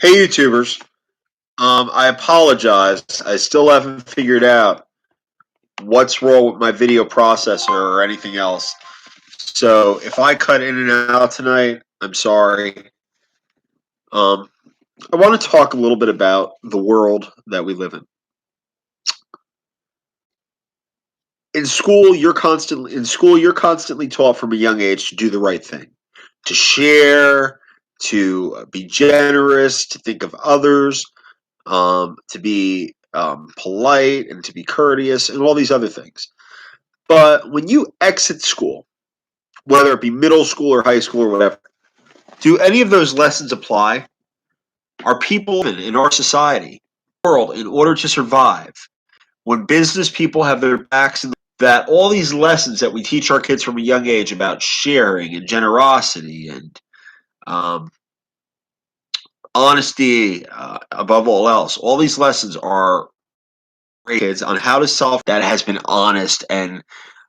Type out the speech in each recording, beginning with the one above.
Hey YouTubers, I apologize. I still haven't figured out what's wrong with my video processor or anything else. So if I cut in and out tonight, I'm sorry. Um, I want to talk a little bit about the world that we live in. In school, you're constantly taught from a young age to do the right thing, to share, to be generous, to think of others, to be polite and to be courteous and all these other things. But when you exit school, whether it be middle school or high school or whatever, do any of those lessons apply? Are people in our society, world, in order to survive, when business people have their backs in that all these lessons that we teach our kids from a young age about sharing and generosity and um, honesty, above all else, all these lessons are kids on how to solve that has been honest and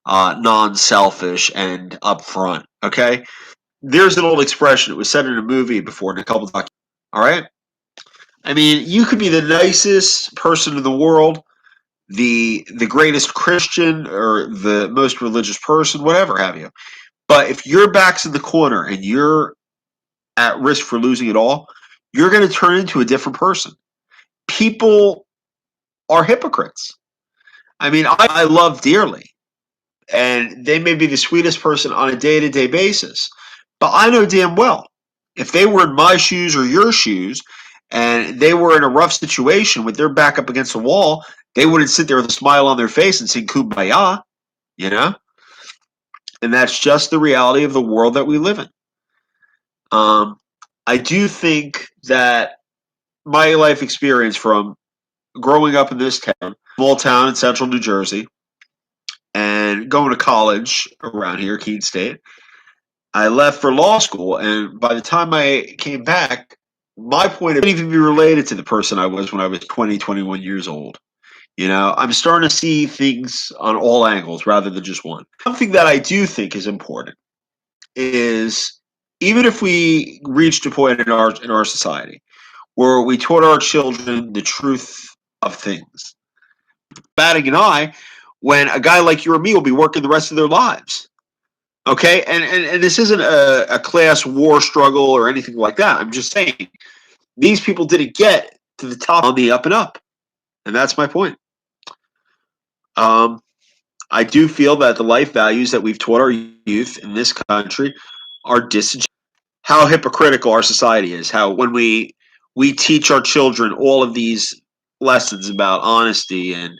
non-selfish and upfront. Okay, there's an old expression. It was said in a movie before in a couple of all right. I mean, you could be the nicest person in the world, the greatest Christian or the most religious person, whatever have you. But if your back's in the corner and you're at risk for losing it all, you're going to turn into a different person. People are hypocrites. I mean, I love dearly, and they may be the sweetest person on a day-to-day basis. But I know damn well if they were in my shoes or your shoes and they were in a rough situation with their back up against the wall, they wouldn't sit there with a smile on their face and sing kumbaya, you know? And that's just the reality of the world that we live in. I do think that my life experience from growing up in this town, small town in central New Jersey, and going to college around here, Keene State, I left for law school, and by the time I came back, my point of view didn't even be related to the person I was when I was 20, 21 years old. You know, I'm starting to see things on all angles rather than just one. Something that I do think is important is even if we reached a point in our society where we taught our children the truth of things, batting an eye when a guy like you or me will be working the rest of their lives. Okay, and this isn't a class war struggle or anything like that. I'm just saying these people didn't get to the top on the up and up, and that's my point. Um, I do feel that the life values that we've taught our youth in this country are disingenuous. How hypocritical our society is. How when we teach our children all of these lessons about honesty and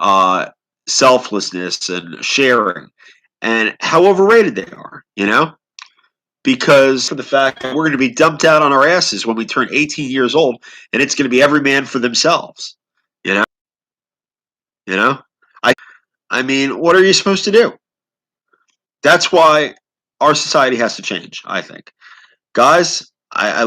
uh, selflessness and sharing, and how overrated they are. You know, because of the fact that we're going to be dumped out on our asses when we turn 18 years old, and it's going to be every man for themselves. You know, you know. I I mean, what are you supposed to do? That's why our society has to change. I think, guys. I